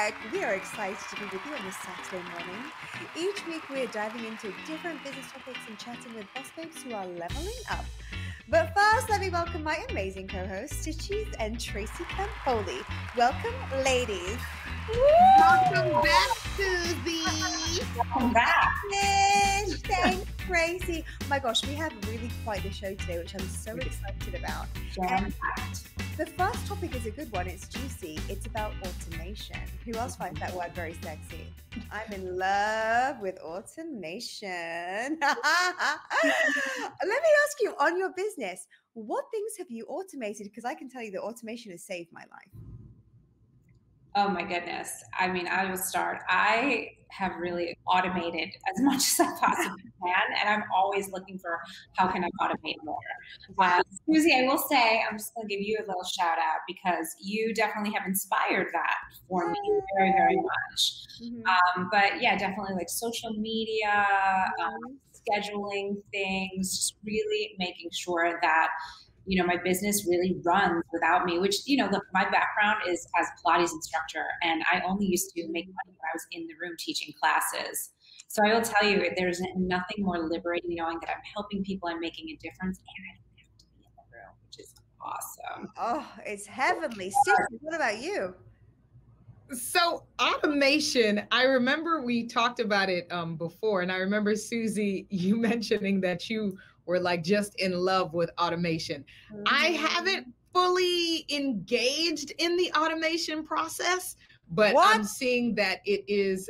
back. We are excited to be with you on this Saturday morning. Each week, we're diving into different business topics and chatting with boss babes who are leveling up. But first, let me welcome my amazing co-hosts, Stitchies and Tracy Campoli. Welcome, ladies. Welcome back, Susie. Welcome back. Thanks, Tracy. Oh my gosh, we have really quite the show today, which I'm so excited about. And the first topic is a good one. It's juicy. It's about automation. Who else finds that word very sexy? I'm in love with automation. Let me ask you, on your business, what things have you automated? Because I can tell you that automation has saved my life. Oh my goodness. I mean, I will start. I have really automated as much as I possibly can, and I'm always looking for how can I automate more. Susie, I will say, I'm just going to give you a little shout out because you definitely have inspired that for me very, very much. Mm-hmm. But yeah, definitely like social media, scheduling things, just really making sure that my business really runs without me, which, look, my background is as a Pilates instructor, and I only used to make money when I was in the room teaching classes. So I will tell you, there's nothing more liberating knowing that I'm helping people, I'm making a difference, and I don't have to be in the room, which is awesome. Oh, it's heavenly. Steve, what about you? So automation, I remember we talked about it before, and I remember, Susie, you mentioning that you were like just in love with automation. Mm-hmm. I haven't fully engaged in the automation process, but I'm seeing that it is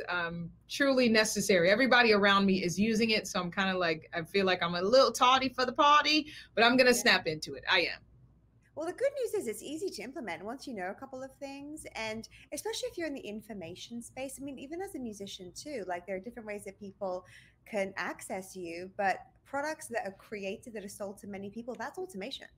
truly necessary. Everybody around me is using it, so I'm kind of like, I feel like I'm a little tardy for the party, but I'm going to snap into it. I am. Well, the good news is it's easy to implement once you know a couple of things, and especially if you're in the information space. I mean, even as a musician too, like there are different ways that people can access you, but products that are created that are sold to many people, that's automation.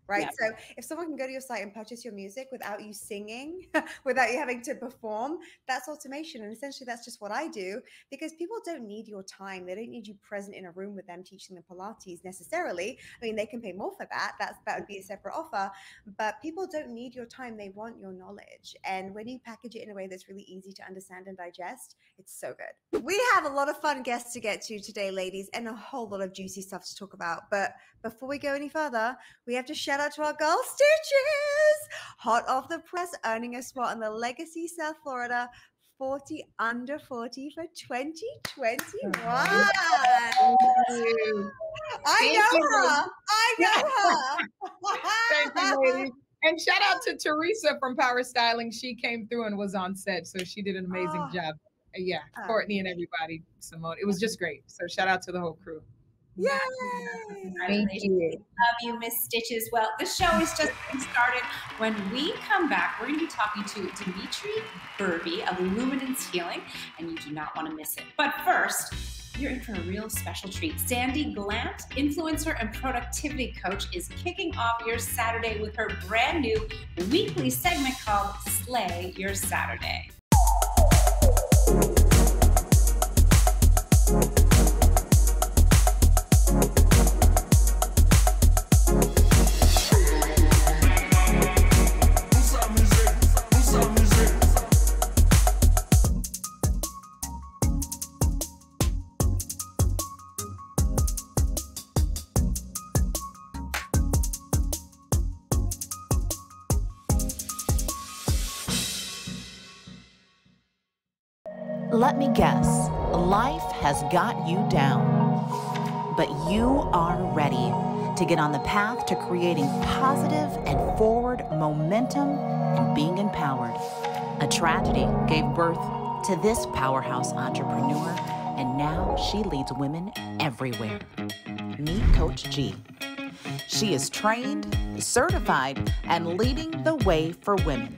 Right. Yeah. So if someone can go to your site and purchase your music without you singing, without you having to perform, that's automation. And essentially, that's just what I do, because people don't need your time. They don't need you present in a room with them teaching them Pilates necessarily. I mean, they can pay more for that. That would be a separate offer. But people don't need your time. They want your knowledge. And when you package it in a way that's really easy to understand and digest, it's so good. We have a lot of fun guests to get to today, ladies, and a whole lot of juicy stuff to talk about. But before we go any further, we have to shout out to our girl Stitches, hot off the press, earning a spot in the Legacy South Florida 40 under 40 for 2021. I know her. Thank you, ladies. And shout out to Teresa from Power Styling. She came through and was on set, so she did an amazing job. Yeah, Courtney and everybody, Simone. It was just great. So shout out to the whole crew. Yay! Thank you. Love you, Miss Stitches. Well, the show is just getting started. When we come back, we're going to be talking to Dmitria Burby of Luminous Healing, and you do not want to miss it. But first, you're in for a real special treat. Sandi Glandt, influencer and productivity coach, is kicking off your Saturday with her brand new weekly segment called Slay Your Saturday. Let me guess, life has got you down, but you are ready to get on the path to creating positive and forward momentum and being empowered. A tragedy gave birth to this powerhouse entrepreneur, and now she leads women everywhere. Meet Coach G. She is trained, certified, and leading the way for women.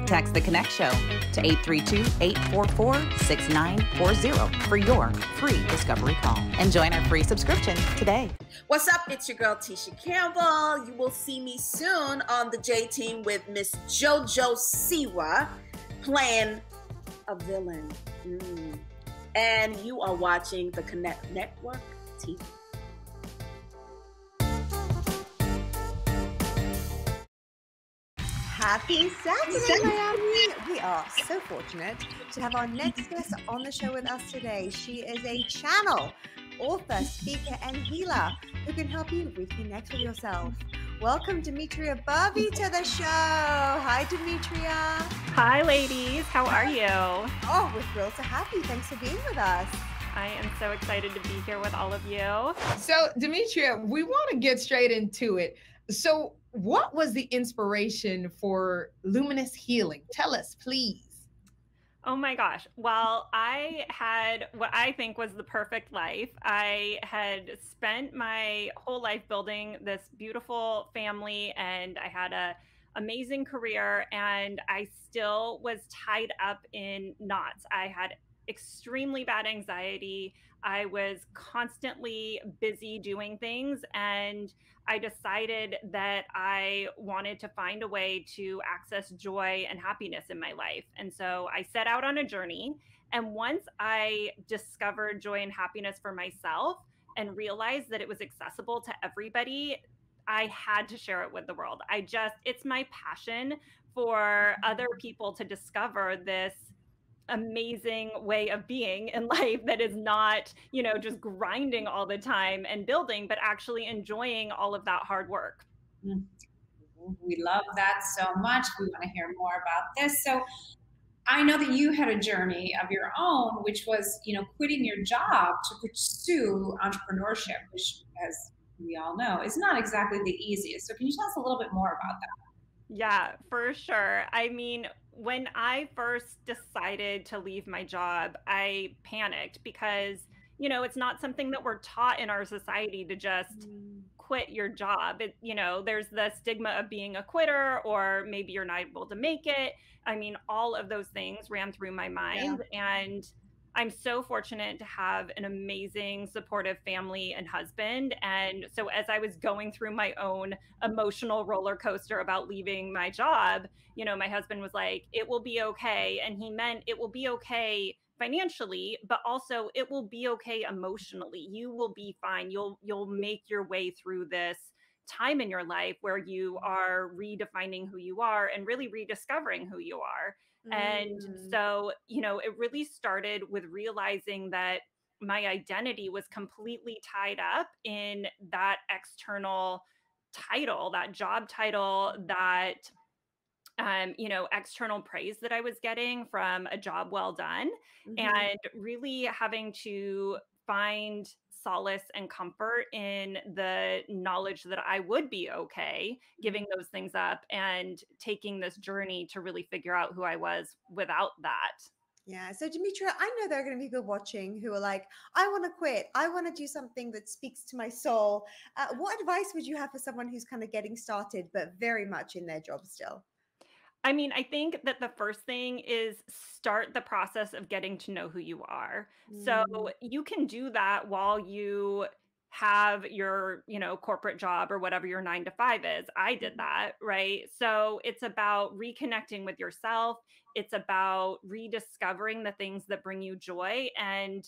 Text the Connect Show to 832-844-6940 for your free discovery call. And join our free subscription today. What's up? It's your girl, Tisha Campbell. You will see me soon on the J Team with Miss JoJo Siwa playing a villain. And you are watching the Connect Network TV. Happy Saturday, Miami! We are so fortunate to have our next guest on the show with us today. She is a channel, author, speaker, and healer who can help you reconnect with yourself. Welcome, Dmitria Burby, to the show. Hi, Dmitria. Hi, ladies. How are you? Oh, we're thrilled to have you. Thanks for being with us. I am so excited to be here with all of you. So, Dmitria, we want to get straight into it. So, what was the inspiration for Luminous Healing? Tell us, please. Oh my gosh. Well, I had what I think was the perfect life. I had spent my whole life building this beautiful family, and I had an amazing career, and I still was tied up in knots. I had extremely bad anxiety. I was constantly busy doing things, and I decided that I wanted to find a way to access joy and happiness in my life. And so I set out on a journey. And once I discovered joy and happiness for myself and realized that it was accessible to everybody, I had to share it with the world. It's my passion for other people to discover this amazing way of being in life that is not, just grinding all the time and building, but actually enjoying all of that hard work. We love that so much. We want to hear more about this. So I know that you had a journey of your own, which was, quitting your job to pursue entrepreneurship, which, as we all know, is not exactly the easiest. So can you tell us a little bit more about that? Yeah, for sure. I mean, when I first decided to leave my job, I panicked because, it's not something that we're taught in our society to just quit your job. There's the stigma of being a quitter, or maybe you're not able to make it. I mean, all of those things ran through my mind. Yeah. And I'm so fortunate to have an amazing, supportive family and husband. And so as I was going through my own emotional roller coaster about leaving my job, my husband was like, it will be okay. And he meant it will be okay financially, but also it will be okay emotionally. You will be fine. You'll make your way through this time in your life where you are redefining who you are and really rediscovering who you are. And so, it really started with realizing that my identity was completely tied up in that external title, that job title, that, external praise that I was getting from a job well done, and really having to find solace and comfort in the knowledge that I would be okay giving those things up and taking this journey to really figure out who I was without that. Yeah. So, Dmitria, I know there are going to be people watching who are like, I want to quit. I want to do something that speaks to my soul. What advice would you have for someone who's kind of getting started, but very much in their job still? I mean, I think that the first thing is start the process of getting to know who you are. So you can do that while you have your, corporate job or whatever your 9 to 5 is. I did that, right? So it's about reconnecting with yourself. It's about rediscovering the things that bring you joy. And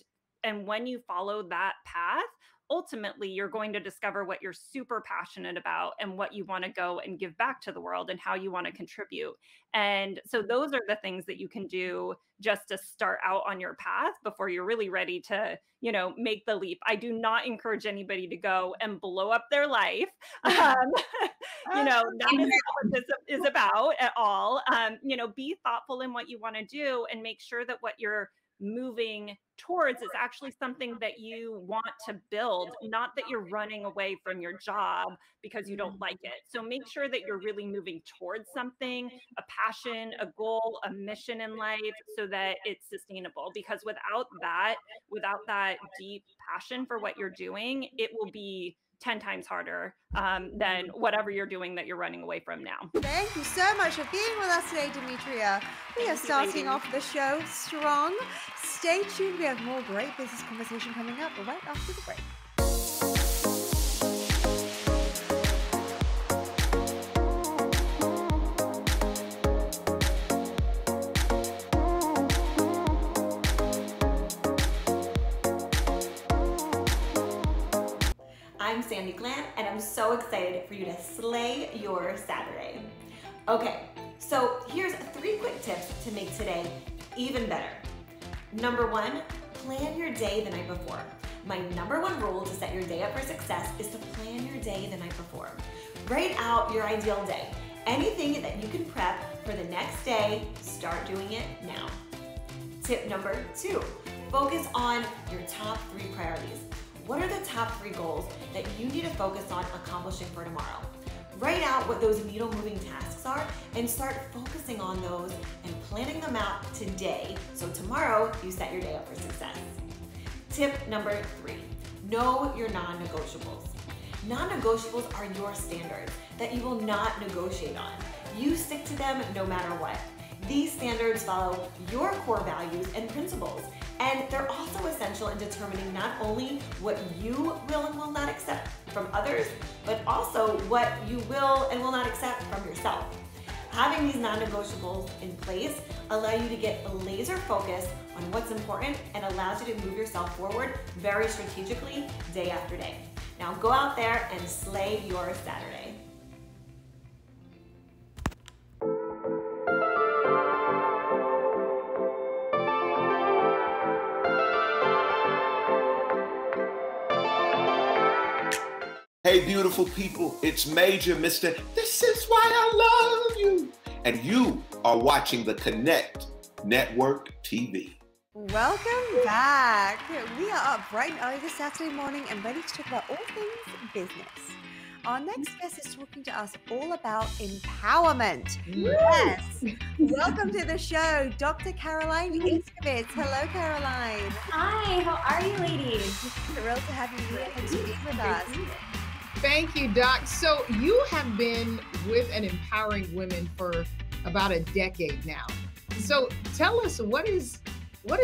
when you follow that path, ultimately you're going to discover what you're super passionate about and what you want to go and give back to the world and how you want to contribute. And so those are the things that you can do just to start out on your path before you're really ready to, make the leap. I do not encourage anybody to go and blow up their life. That is not what this is about at all. Be thoughtful in what you want to do and make sure that what you're moving towards is actually something that you want to build, not that you're running away from your job because you don't like it. So make sure that you're really moving towards something, a passion, a goal, a mission in life, so that it's sustainable. Because without that deep passion for what you're doing, it will be 10 times harder than whatever you're doing that you're running away from now. Thank you so much for being with us today, Dmitria. We are starting off the show strong. Stay tuned. We have more great business conversation coming up right after the break. I'm Sandi Glandt, and I'm so excited for you to slay your Saturday. Okay, so here's 3 quick tips to make today even better. Number 1, plan your day the night before. My number 1 rule to set your day up for success is to plan your day the night before. Write out your ideal day. Anything that you can prep for the next day, start doing it now. Tip number 2, focus on your top 3 priorities. What are the top 3 goals that you need to focus on accomplishing for tomorrow? Write out what those needle-moving tasks are and start focusing on those and planning them out today so tomorrow you set your day up for success. Tip number 3, know your non-negotiables. Non-negotiables are your standards that you will not negotiate on. You stick to them no matter what. These standards follow your core values and principles, and they're also essential in determining not only what you will and will not accept from others, but also what you will and will not accept from yourself. Having these non-negotiables in place allow you to get laser focused on what's important and allows you to move yourself forward very strategically day after day. Now go out there and slay your Saturday. Hey, beautiful people, it's Major, Mr. This is why I love you. And you are watching the Connect Network TV. Welcome back. We are up bright and early this Saturday morning and ready to talk about all things business. Our next guest is talking to us all about empowerment. Yes. Welcome to the show, Dr. Caroline Iscovitz. Hello, Caroline. Hi, how are you ladies? Thrilled to have you here and to be with us. Thank you, Doc. So you have been with and empowering women for about a decade now. So tell us, what is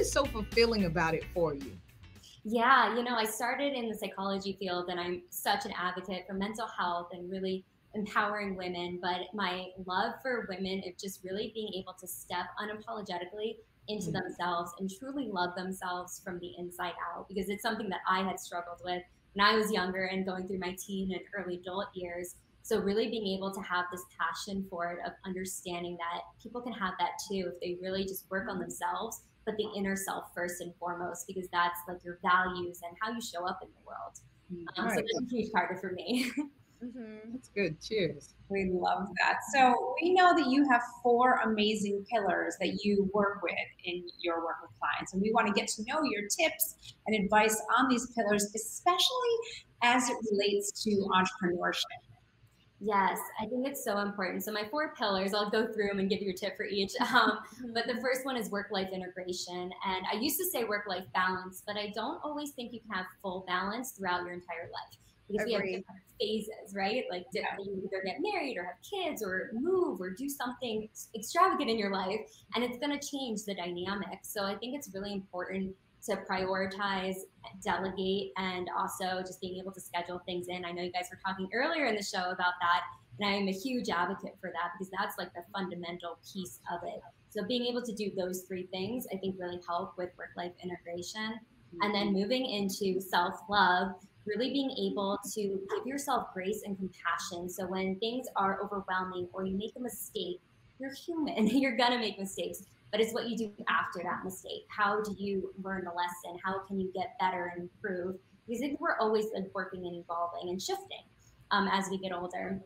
so fulfilling about it for you? Yeah, I started in the psychology field and I'm such an advocate for mental health and really empowering women. But my love for women is just really being able to step unapologetically into themselves and truly love themselves from the inside out, because it's something that I had struggled with when I was younger and going through my teen and early adult years. So really being able to have this passion for it, of understanding that people can have that too if they really just work on themselves, but the inner self first and foremost, because that's like your values and how you show up in the world. So that's a huge part for me. That's good. Cheers. We love that. So we know that you have 4 amazing pillars that you work with in your work with clients. And we want to get to know your tips and advice on these pillars, especially as it relates to entrepreneurship. Yes, I think it's so important. So my 4 pillars, I'll go through them and give you a tip for each. But the first one is work-life integration. And I used to say work-life balance, but I don't always think you can have full balance throughout your entire life. Because we have different phases, right? Like you either get married or have kids or move or do something extravagant in your life, and it's going to change the dynamic. So I think it's really important to prioritize, delegate, and also just being able to schedule things in. I know you guys were talking earlier in the show about that, and I am a huge advocate for that because that's like the fundamental piece of it. So being able to do those 3 things, I think really help with work-life integration. And then moving into self-love, really being able to give yourself grace and compassion. So when things are overwhelming or you make a mistake, you're human, you're gonna make mistakes, but it's what you do after that mistake. How do you learn the lesson? How can you get better and improve? Because I think we're always like working and evolving and shifting as we get older.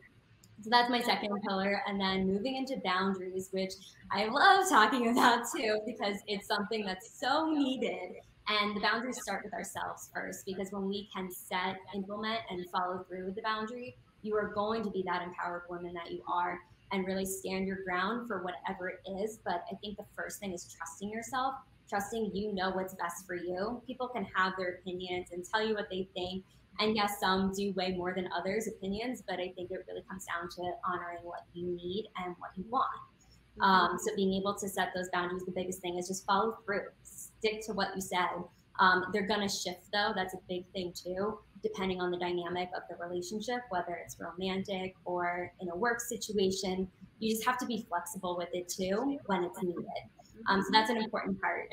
So that's my second pillar. And then moving into boundaries, which I love talking about too, because it's something that's so needed. And the boundaries start with ourselves first, because when we can set, implement, and follow through with the boundary, you are going to be that empowered woman that you are and really stand your ground for whatever it is. But I think the first thing is trusting yourself, trusting you know what's best for you. People can have their opinions and tell you what they think. And yes, some do way more than others' opinions, but I think it really comes down to honoring what you need and what you want. So being able to set those boundaries, the biggest thing is just follow through, stick to what you said. They're going to shift though. That's a big thing too, depending on the dynamic of the relationship, whether it's romantic or in a work situation. You just have to be flexible with it too when it's needed. So that's an important part.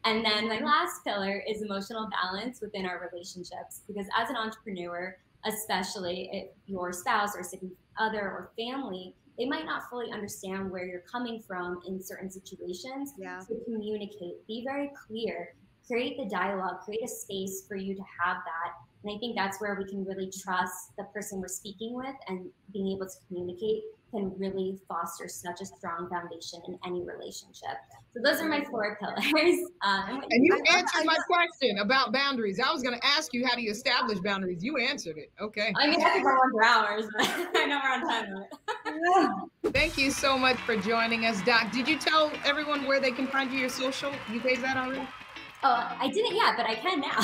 And then my last pillar is emotional balance within our relationships, because as an entrepreneur, especially if your spouse or significant other or family, they might not fully understand where you're coming from in certain situations. Yeah. So communicate, be very clear, create the dialogue, create a space for you to have that. And I think that's where we can really trust the person we're speaking with, and being able to communicate can really foster such a strong foundation in any relationship. So those are my 4 pillars. And you answered my question about boundaries. I was going to ask you, how do you establish boundaries? You answered it. Okay. I mean, I could go on for hours, but I know we're on time limit. Thank you so much for joining us, Doc. Did you tell everyone where they can find you, your social? You gave that already? Oh, I didn't yet, but I can now.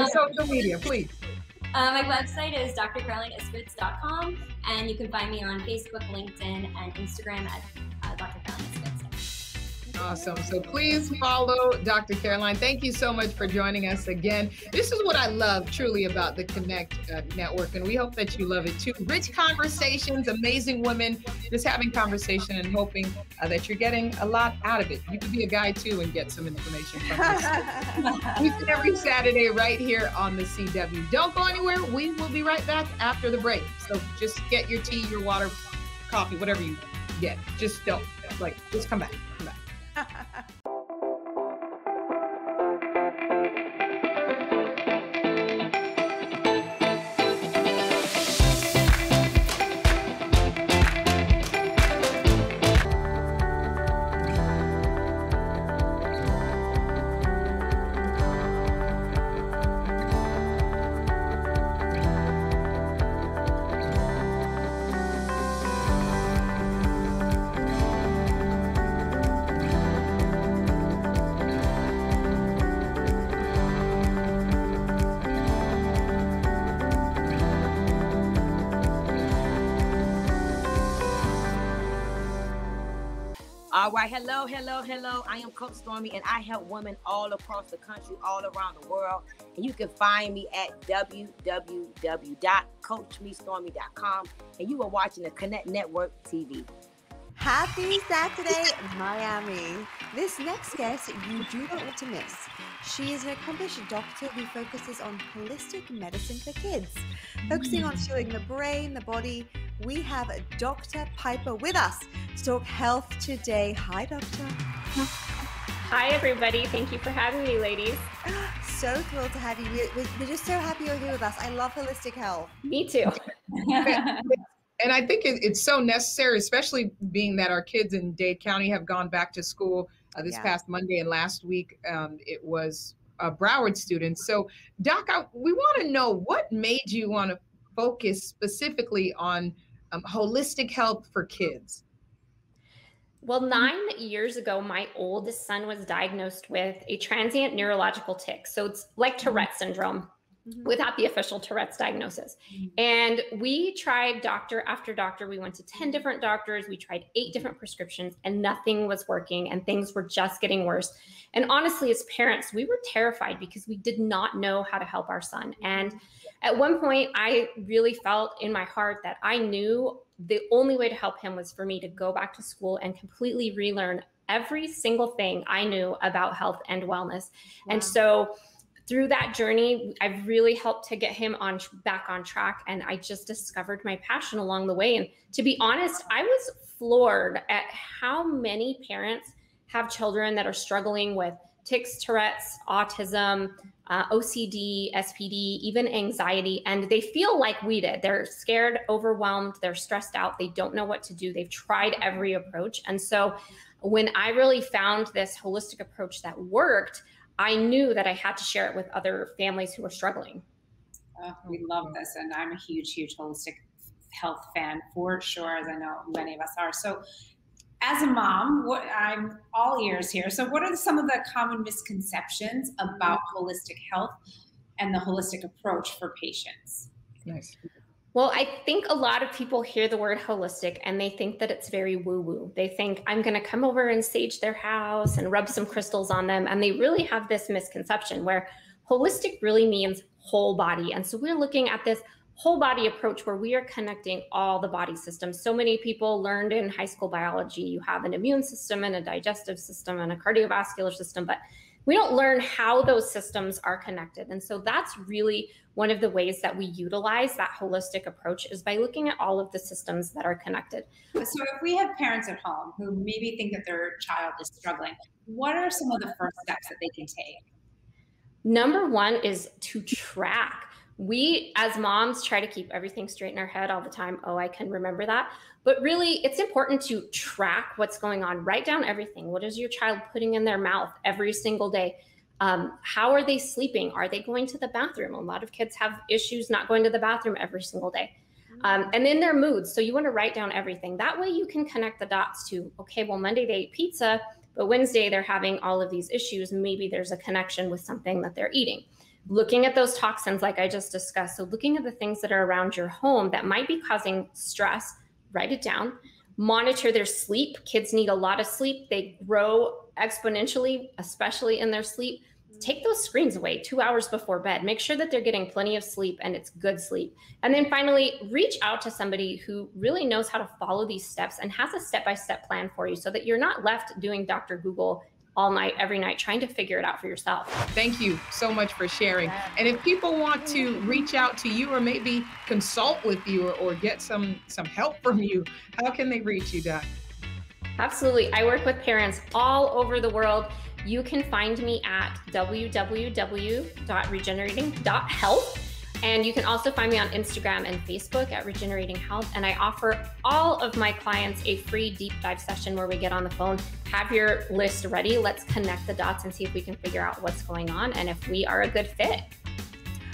Social media, please. My website is drcarolineiscovitz.com, and you can find me on Facebook, LinkedIn, and Instagram at Dr. Caroline Iscovitz. Awesome. So please follow Dr. Caroline. Thank you so much for joining us again. This is what I love truly about the Connect Network, and we hope that you love it too. Rich conversations, amazing women, just having conversation and hoping that you're getting a lot out of it. You could be a guy too and get some information from us. Each and every Saturday right here on the CW. Don't go anywhere. We will be right back after the break. So just get your tea, your water, coffee, whatever you get. Just don't, just come back. Come back. All right, hello. I am Coach Stormy, and I help women all across the country, all around the world. And you can find me at www.coachmestormy.com. And you are watching the Connect Network TV. Happy Saturday, Miami. This next guest you do not want to miss. She is an accomplished doctor who focuses on holistic medicine for kids, focusing on healing the brain, the body. We have Dr. Piper with us to talk health today. Hi, Doctor. Hi, everybody. Thank you for having me, ladies. So thrilled to have you. We're just so happy you're here with us. I love holistic health. Me too. And I think it's so necessary, especially being that our kids in Dade County have gone back to school this past Monday, and last week it was Broward students. So, Doc, we want to know what made you want to focus specifically on holistic health for kids. Well, 9 years ago, my oldest son was diagnosed with a transient neurological tic. So it's like Tourette syndrome without the official Tourette's diagnosis. And we tried doctor after doctor. We went to 10 different doctors. We tried 8 different prescriptions, and nothing was working, and things were just getting worse. And honestly, as parents, we were terrified because we did not know how to help our son. And at one point, I really felt in my heart that I knew the only way to help him was for me to go back to school and completely relearn every single thing I knew about health and wellness. And so through that journey, I've really helped to get him back on track. And I just discovered my passion along the way. And to be honest, I was floored at how many parents have children that are struggling with tics, Tourette's, autism, OCD, SPD, even anxiety, and they feel like we did. They're scared, overwhelmed, they're stressed out, they don't know what to do. They've tried every approach. And so when I really found this holistic approach that worked, I knew that I had to share it with other families who were struggling. We love this, and I'm a huge holistic health fan for sure, as I know many of us are. So as a mom, I'm all ears here. So what are some of the common misconceptions about holistic health and the holistic approach for patients? Nice. Well, I think a lot of people hear the word holistic and they think that it's very woo-woo. They think I'm going to come over and sage their house and rub some crystals on them. And they really have this misconception where holistic really means whole body. And so we're looking at this whole body approach where we are connecting all the body systems. So many people learned in high school biology, you have an immune system and a digestive system and a cardiovascular system, but we don't learn how those systems are connected. And so that's really one of the ways that we utilize that holistic approach, is by looking at all of the systems that are connected. So if we have parents at home who maybe think that their child is struggling, what are some of the first steps that they can take? Number one is to track. We as moms try to keep everything straight in our head all the time. Oh, I can remember that. But really, it's important to track what's going on. Write down everything. What is your child putting in their mouth every single day? How are they sleeping? Are they going to the bathroom? A lot of kids have issues not going to the bathroom every single day. And then their moods. So you want to write down everything. That way you can connect the dots to, okay, well, Monday they ate pizza, but Wednesday they're having all of these issues. Maybe there's a connection with something that they're eating. Looking at those toxins, like I just discussed. So looking at the things that are around your home that might be causing stress, write it down. Monitor their sleep. Kids need a lot of sleep. They grow exponentially, especially in their sleep. Take those screens away 2 hours before bed. Make sure that they're getting plenty of sleep and it's good sleep. And then finally, reach out to somebody who really knows how to follow these steps and has a step-by-step plan for you, so that you're not left doing Dr. Google all night, every night, trying to figure it out for yourself. Thank you so much for sharing. And if people want to reach out to you or maybe consult with you or get some help from you, how can they reach you, Doc? Absolutely. I work with parents all over the world. You can find me at www.regenerating.health. And you can also find me on Instagram and Facebook at Regenerating Health. And I offer all of my clients a free deep dive session where we get on the phone, have your list ready. Let's connect the dots and see if we can figure out what's going on and if we are a good fit.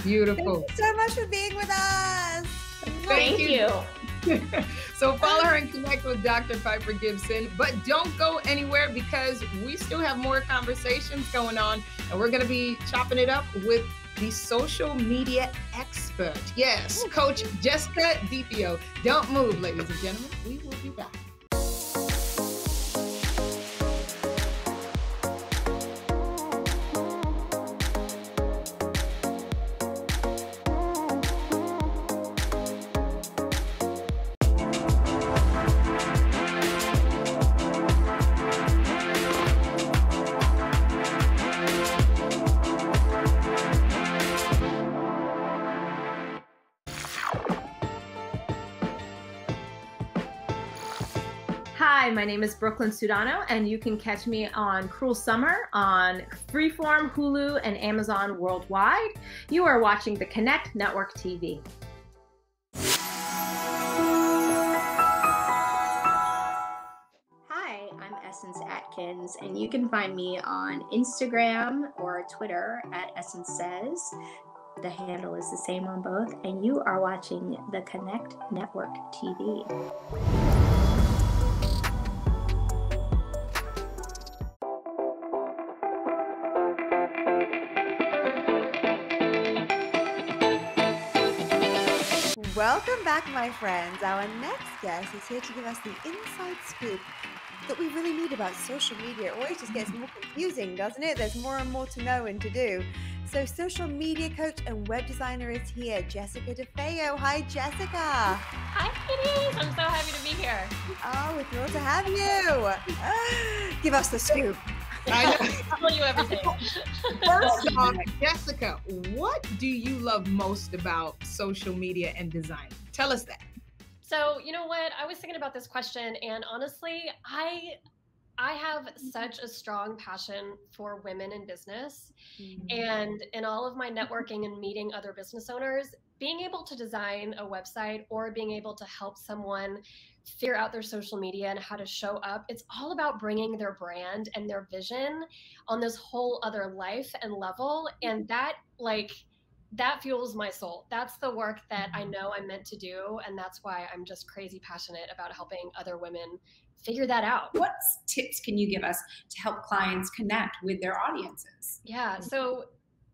Beautiful. Thank you so much for being with us. Thank you. So follow her and connect with Dr. Piper Gibson, but don't go anywhere, because we still have more conversations going on, and we're going to be chopping it up with the social media expert. Yes, Coach Jessica DiPio. Don't move, ladies and gentlemen. We will be back. Hi, my name is Brooklyn Sudano, and you can catch me on Cruel Summer on Freeform, Hulu, and Amazon worldwide. You are watching the Connect Network TV. Hi, I'm Essence Atkins, and you can find me on Instagram or Twitter at Essence Says. The handle is the same on both, and you are watching the Connect Network TV. Welcome back, my friends. Our next guest is here to give us the inside scoop that we really need about social media. It always just gets more confusing, doesn't it? There's more and more to know and to do. So social media coach and web designer is here, Jessica DeFeo. Hi, Jessica. Hi, kitties. I'm so happy to be here. Oh, we're thrilled to have you. Give us the scoop. I'll tell you everything. First off, Jessica, what do you love most about social media and design? Tell us that. So, you know what? I was thinking about this question, and honestly, I have such a strong passion for women in business. And in all of my networking and meeting other business owners, being able to design a website or being able to help someone figure out their social media and how to show up, it's all about bringing their brand and their vision on this whole other life and level. And that fuels my soul. That's the work that I know I'm meant to do. And that's why I'm just crazy passionate about helping other women figure that out. What tips can you give us to help clients connect with their audiences? Yeah, so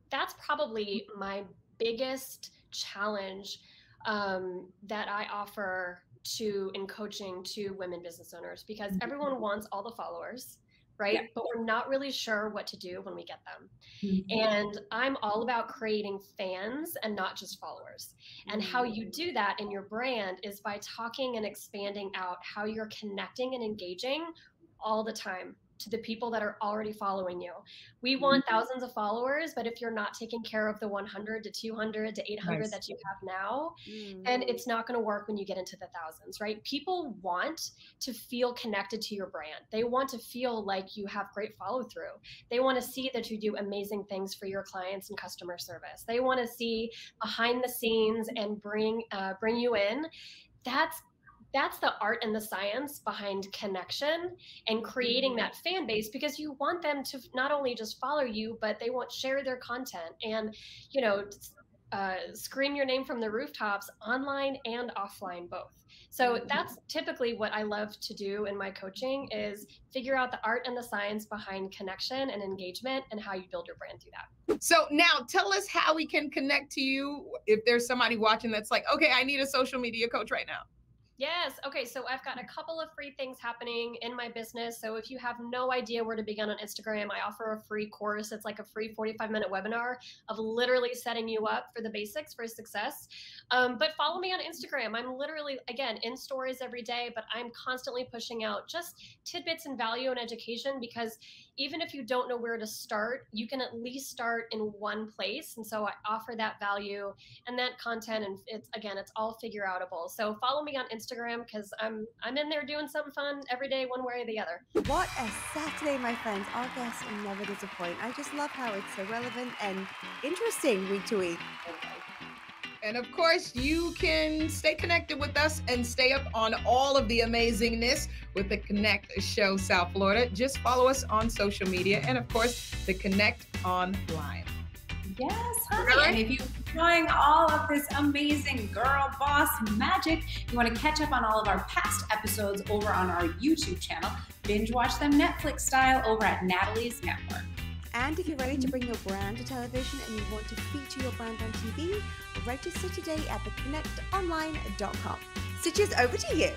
that's probably my biggest challenge that I offer in coaching to women business owners, because everyone wants all the followers, right? Yeah. But we're not really sure what to do when we get them. And I'm all about creating fans and not just followers. And how you do that in your brand is by talking and expanding out how you're connecting and engaging all the time to the people that are already following you. We want thousands of followers, but if you're not taking care of the 100 to 200 to 800 that you have now, then it's not going to work when you get into the thousands, right? People want to feel connected to your brand. They want to feel like you have great follow through. They want to see that you do amazing things for your clients and customer service. They want to see behind the scenes and bring you in. That's the art and the science behind connection and creating that fan base, because you want them to not only just follow you, but they want share their content and, you know, scream your name from the rooftops, online and offline both. So that's typically what I love to do in my coaching, is figure out the art and the science behind connection and engagement and how you build your brand through that. So now tell us how we can connect to you if there's somebody watching that's like, okay, I need a social media coach right now. Yes. Okay. So I've got a couple of free things happening in my business. So if you have no idea where to begin on Instagram, I offer a free course. It's like a free 45-minute webinar of literally setting you up for the basics for success. But follow me on Instagram. I'm literally, again, in stories every day, but I'm constantly pushing out just tidbits and value and education, because even if you don't know where to start, you can at least start in one place. And so I offer that value and that content, and it's all figure outable. So follow me on Instagram, because I'm in there doing something fun every day, one way or the other. What a Saturday, my friends. Our guests never disappoint. I just love how it's so relevant and interesting week to week. And of course, you can stay connected with us and stay up on all of the amazingness with the Connect Show South Florida. Just follow us on social media and, of course, the Connect Online. Yes, honey. And if you're enjoying all of this amazing girl boss magic, you want to catch up on all of our past episodes over on our YouTube channel. Binge watch them Netflix style over at Natalie's Network. And if you're ready to bring your brand to television and you want to feature your brand on TV, register today at theconnectonline.com. Stitches, over to you.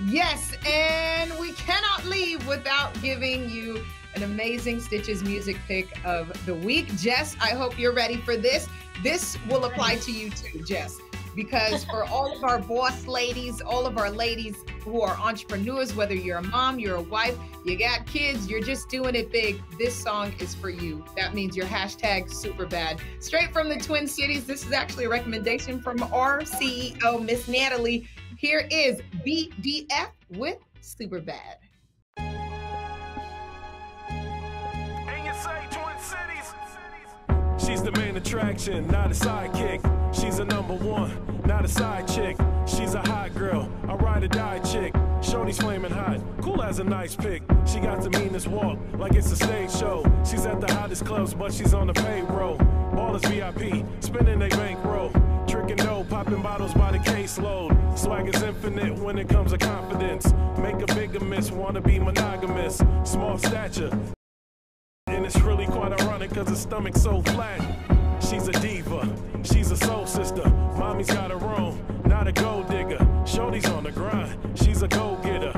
Yes, and we cannot leave without giving you an amazing Stitches music pick of the week. Jess, I hope you're ready for this. This will apply to you too, Jess, because for all of our boss ladies, all of our ladies who are entrepreneurs, whether you're a mom, you're a wife, you got kids, you're just doing it big, this song is for you. That means your hashtag Superbad. Straight from the Twin Cities, this is actually a recommendation from our CEO, Miss Natalie. Here is BDF with Superbad. She's the main attraction, not a sidekick. She's a number one, not a side chick. She's a hot girl, a ride or die chick. Shorty's flaming hot, cool as a nice pick. She got the meanest walk, like it's a stage show. She's at the hottest clubs, but she's on the payroll. Ballers VIP, spending they bankroll. Tricking dough, popping bottles by the caseload. Swag is infinite when it comes to confidence. Make a bigamist, wanna be monogamous. Small stature. And it's really quite ironic cause her stomach's so flat. She's a diva, she's a soul sister. Mommy's got her own, not a gold digger. Shorty's on the grind, she's a go-getter.